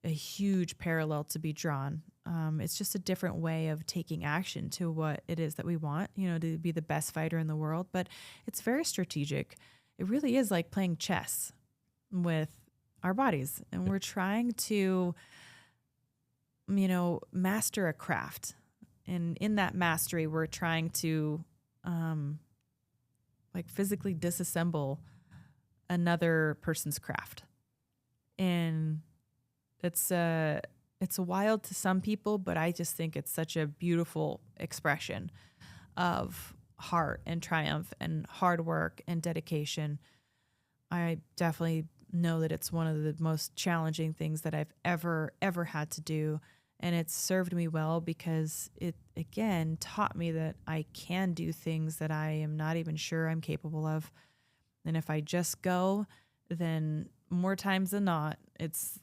huge parallel to be drawn. It's just a different way of taking action to what it is that we want, to be the best fighter in the world. But it's very strategic. It really is like playing chess with our bodies. And we're trying to, master a craft. And in that mastery, we're trying to physically disassemble another person's craft. And it's wild to some people, but I just think it's such a beautiful expression of heart and triumph and hard work and dedication. I definitely know that it's one of the most challenging things that I've ever had to do. And it's served me well because it, again, taught me that I can do things that I am not even sure I'm capable of. And if I just go, then more times than not, it's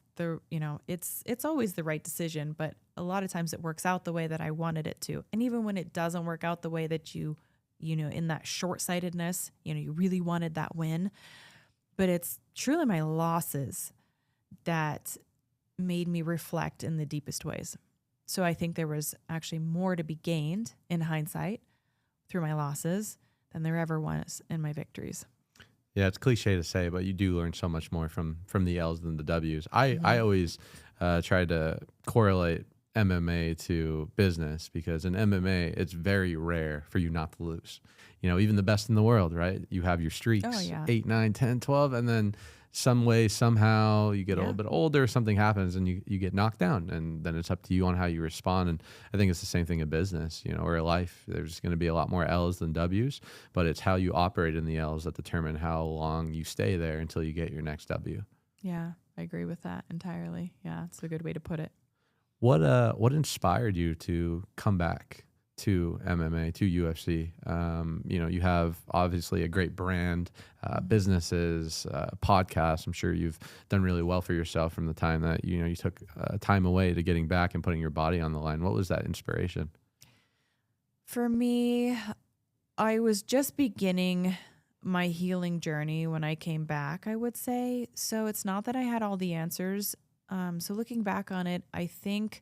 always the right decision, but a lot of times it works out the way that I wanted it to. And even when it doesn't work out the way that in that short-sightedness, you really wanted that win, but it's truly my losses that made me reflect in the deepest ways. So I think there was actually more to be gained in hindsight through my losses than there ever was in my victories. Yeah, it's cliche to say, but you do learn so much more from the L's than the W's. I always try to correlate MMA to business, because in MMA, it's very rare for you not to lose. Even the best in the world, right? You have your streaks, Oh, yeah. 8, 9, 10, 12, and then some way, somehow you get a little bit older, something happens and you get knocked down, and then it's up to you on how you respond. And I think it's the same thing in business, or in life. There's going to be a lot more L's than W's, but it's how you operate in the L's that determine how long you stay there until you get your next W. Yeah, I agree with that entirely. Yeah, it's a good way to put it. What inspired you to come back to MMA, to UFC? You have obviously a great brand, businesses, podcasts. I'm sure you've done really well for yourself from the time that, you took time away to getting back and putting your body on the line. What was that inspiration? For me, I was just beginning my healing journey when I came back, I would say. So it's not that I had all the answers. So looking back on it, I think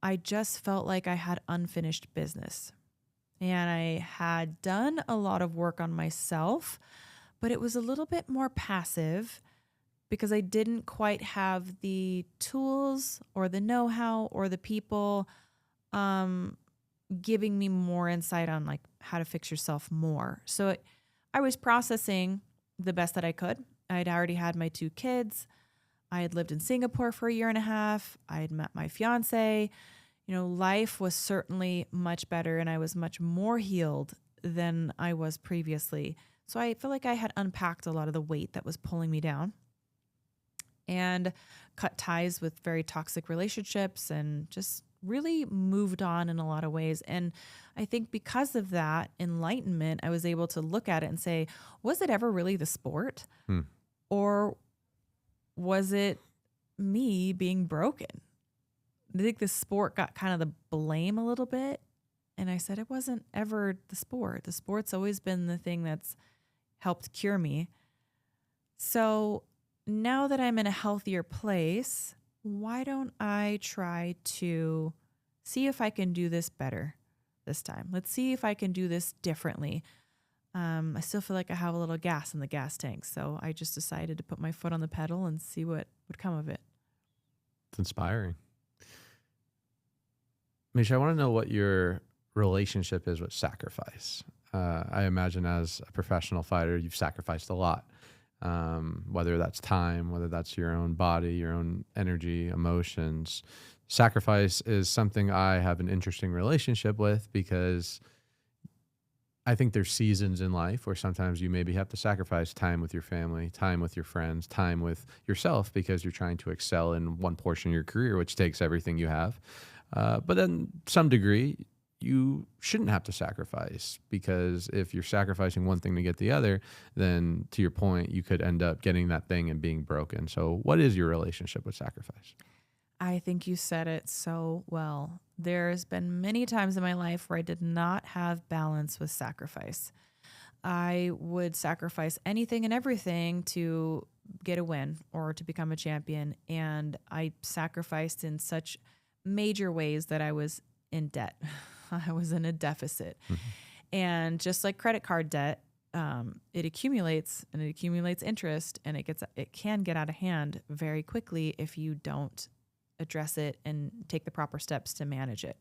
I just felt like I had unfinished business, and I had done a lot of work on myself, but it was a little bit more passive because I didn't quite have the tools or the know-how or the people giving me more insight on like how to fix yourself more. So I was processing the best that I could. I'd already had my 2 kids. I had lived in Singapore for a year and a half. I had met my fiance. Life was certainly much better, and I was much more healed than I was previously. So I feel like I had unpacked a lot of the weight that was pulling me down and cut ties with very toxic relationships and just really moved on in a lot of ways. And I think because of that enlightenment, I was able to look at it and say, was it ever really the sport? Or was it me being broken? I think the sport got kind of the blame a little bit. And I said, it wasn't ever the sport. The sport's always been the thing that's helped cure me. So now that I'm in a healthier place, why don't I try to see if I can do this better this time? Let's see if I can do this differently. I still feel like I have a little gas in the gas tank. So I just decided to put my foot on the pedal and see what would come of it. It's inspiring. Miesha, I want to know what your relationship is with sacrifice. I imagine as a professional fighter, you've sacrificed a lot, whether that's time, whether that's your own body, your own energy, emotions. Sacrifice is something I have an interesting relationship with, because I think there's seasons in life where sometimes you maybe have to sacrifice time with your family, time with your friends, time with yourself, because you're trying to excel in one portion of your career, which takes everything you have. But then some degree, you shouldn't have to sacrifice, because if you're sacrificing one thing to get the other, then to your point, you could end up getting that thing and being broken. So what is your relationship with sacrifice? I think you said it so well. There's been many times in my life where I did not have balance with sacrifice. I would sacrifice anything and everything to get a win or to become a champion. And I sacrificed in such major ways that I was in debt. I was in a deficit. And just like credit card debt, it accumulates and it accumulates interest, and it can get out of hand very quickly if you don't address it and take the proper steps to manage it.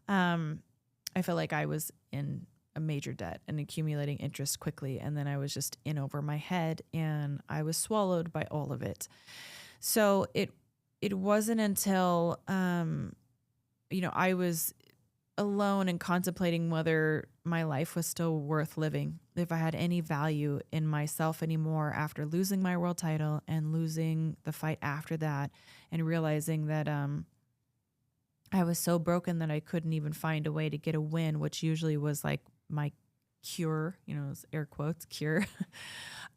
I feel like I was in a major debt and accumulating interest quickly, and then I was just in over my head, and I was swallowed by all of it. So it wasn't until I was alone and contemplating whether my life was still worth living, if I had any value in myself anymore after losing my world title and losing the fight after that, and realizing that I was so broken that I couldn't even find a way to get a win, which usually was like my cure, air quotes, cure,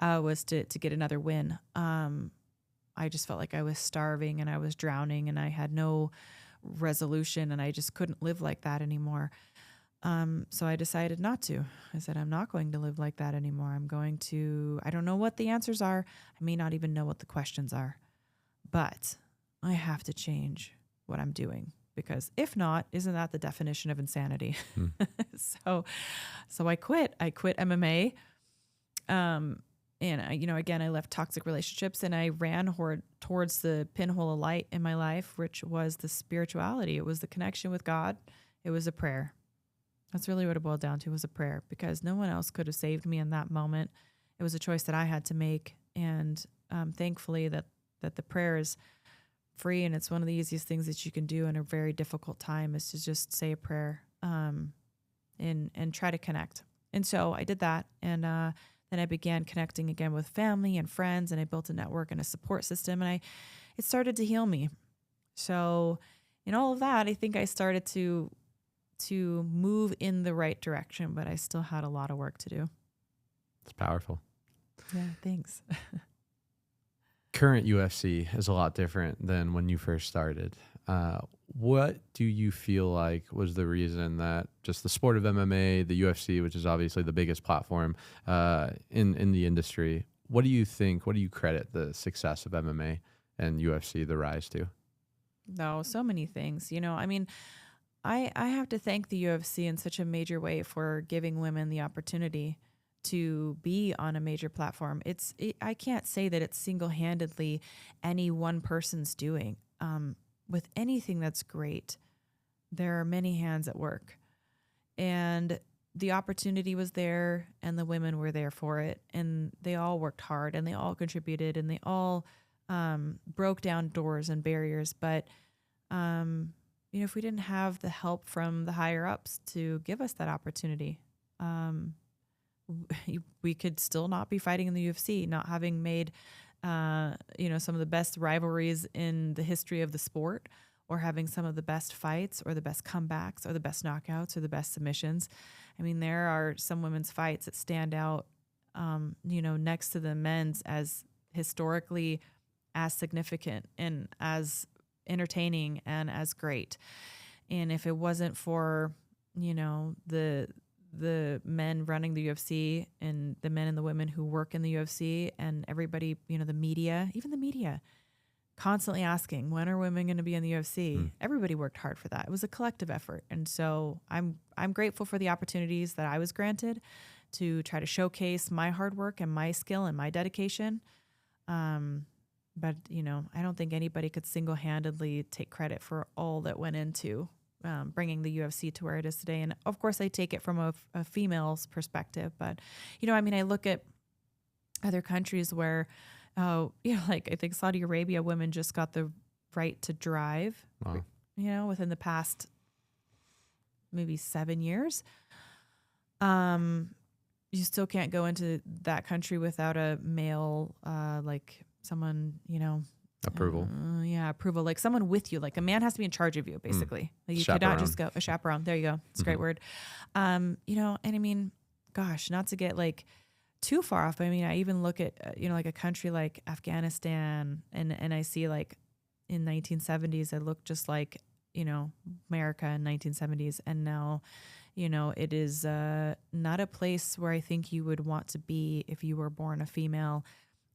was to get another win. I just felt like I was starving and I was drowning and I had no resolution and I just couldn't live like that anymore. So I decided not to. I said, I'm not going to live like that anymore. I don't know what the answers are. I may not even know what the questions are, but I have to change what I'm doing, because if not, isn't that the definition of insanity? So I quit. I quit MMA. And again, I left toxic relationships and I ran towards the pinhole of light in my life, which was the spirituality. It was the connection with God. It was a prayer. That's really what it boiled down to, was a prayer, because no one else could have saved me in that moment. It was a choice that I had to make. And thankfully that the prayer is free. And it's one of the easiest things that you can do in a very difficult time, is to just say a prayer and try to connect. And so I did that. And then I began connecting again with family and friends, and I built a network and a support system, and it started to heal me. So in all of that, I think I started to move in the right direction, but I still had a lot of work to do. It's powerful. Yeah, thanks. Current UFC is a lot different than when you first started. What do you feel like was the reason that just the sport of MMA, the UFC, which is obviously the biggest platform in the industry, what do you credit the success of MMA and UFC, the rise to? No, so many things. I have to thank the UFC in such a major way for giving women the opportunity to be on a major platform. I can't say that it's single-handedly any one person's doing. With anything that's great, there are many hands at work, and the opportunity was there and the women were there for it, and they all worked hard and they all contributed and they all broke down doors and barriers. But, if we didn't have the help from the higher ups to give us that opportunity, we could still not be fighting in the UFC, not having made some of the best rivalries in the history of the sport, or having some of the best fights or the best comebacks or the best knockouts or the best submissions. I mean, there are some women's fights that stand out, next to the men's as historically as significant and as entertaining and as great. And if it wasn't for, the men running the UFC and the men and the women who work in the UFC and everybody, the media, even the media, constantly asking, when are women going to be in the UFC? Everybody worked hard for that. It was a collective effort. And so I'm grateful for the opportunities that I was granted to try to showcase my hard work and my skill and my dedication. But, I don't think anybody could single-handedly take credit for all that went into bringing the UFC to where it is today. And of course I take it from a female's perspective, but, I look at other countries where, like I think Saudi Arabia women just got the right to drive, within the past maybe 7 years. You still can't go into that country without a male, like someone, Approval. Approval. Like someone with you, like a man has to be in charge of you, basically. Like you cannot just go a chaperone. There you go. It's a great word. And I mean, gosh, not to get like too far off. But I mean, I even look at, like a country like Afghanistan and I see like in 1970s, it looked just like, America in 1970s. And now, it is not a place where I think you would want to be if you were born a female,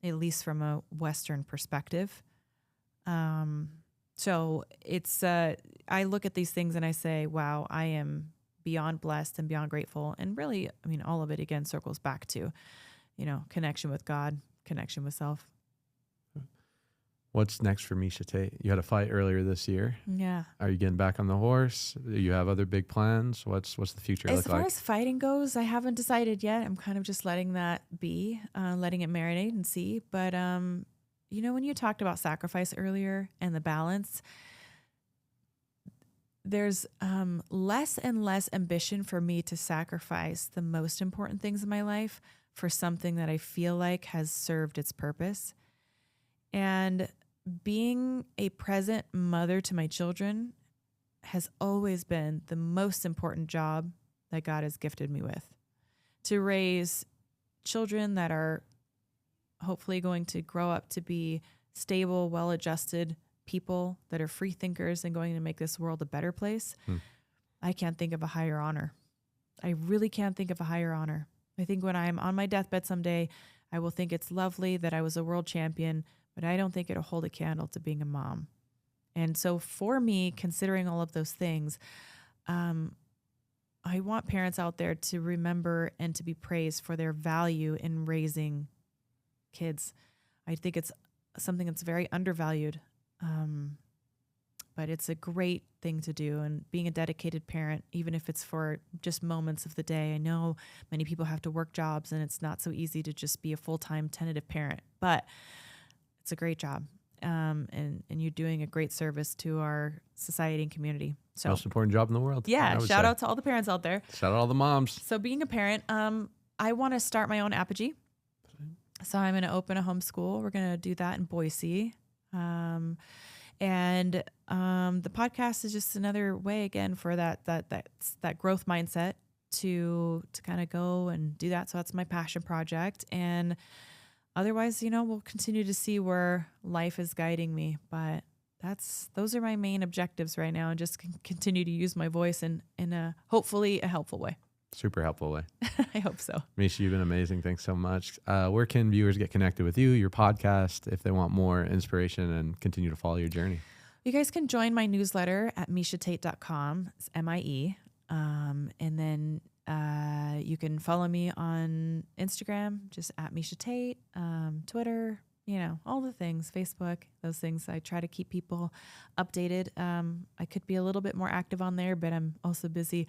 at least from a Western perspective. So it's, I look at these things and I say, wow, I am beyond blessed and beyond grateful. And really, I mean, all of it again circles back to, connection with God, connection with self. What's next for Miesha Tate? You had a fight earlier this year. Yeah. Are you getting back on the horse? Do you have other big plans? What's the future look like? As far as fighting goes, I haven't decided yet. I'm kind of just letting that be, letting it marinate and see. But, when you talked about sacrifice earlier and the balance, there's less and less ambition for me to sacrifice the most important things in my life for something that I feel like has served its purpose. And being a present mother to my children has always been the most important job that God has gifted me with. To raise children that are hopefully going to grow up to be stable, well-adjusted people that are free thinkers and going to make this world a better place. I can't think of a higher honor. I really can't think of a higher honor. I think when I'm on my deathbed someday, I will think it's lovely that I was a world champion, but I don't think it'll hold a candle to being a mom. And so for me, considering all of those things, I want parents out there to remember and to be praised for their value in raising kids. I think it's something that's very undervalued, but it's a great thing to do. And being a dedicated parent, even if it's for just moments of the day, I know many people have to work jobs and it's not so easy to just be a full-time tentative parent, but it's a great job. And you're doing a great service to our society and community. So most important job in the world. Yeah. Shout out to all the parents out there. Shout out all the moms. So being a parent, I want to start my own apogee. So I'm going to open a homeschool. We're going to do that in Boise. And the podcast is just another way again for that growth mindset to kind of go and do that. So that's my passion project. And otherwise, we'll continue to see where life is guiding me, but those are my main objectives right now, and just continue to use my voice in a hopefully a helpful way. Super helpful way. I hope so. Miesha, you've been amazing. Thanks so much. Where can viewers get connected with you, your podcast, if they want more inspiration and continue to follow your journey? You guys can join my newsletter at mieshatate.com. It's MIE. And then you can follow me on Instagram, just at Miesha Tate, Twitter, all the things, Facebook, those things. I try to keep people updated. I could be a little bit more active on there, but I'm also busy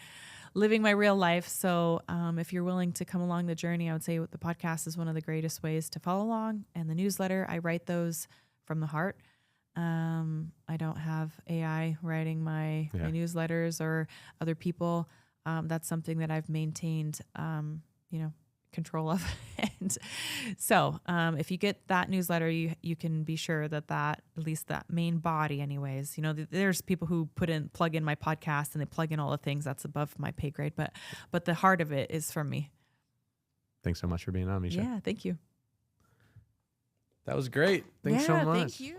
living my real life. So if you're willing to come along the journey, I would say the podcast is one of the greatest ways to follow along. And the newsletter, I write those from the heart. I don't have AI writing my newsletters or other people. That's something that I've maintained, control of. And so if you get that newsletter, you can be sure that at least that main body anyways, there's people who plug in my podcast and they plug in all the things that's above my pay grade, but the heart of it is from me. Thanks so much for being on, Miesha. Yeah, thank you. That was great. Thanks so much. Thank you.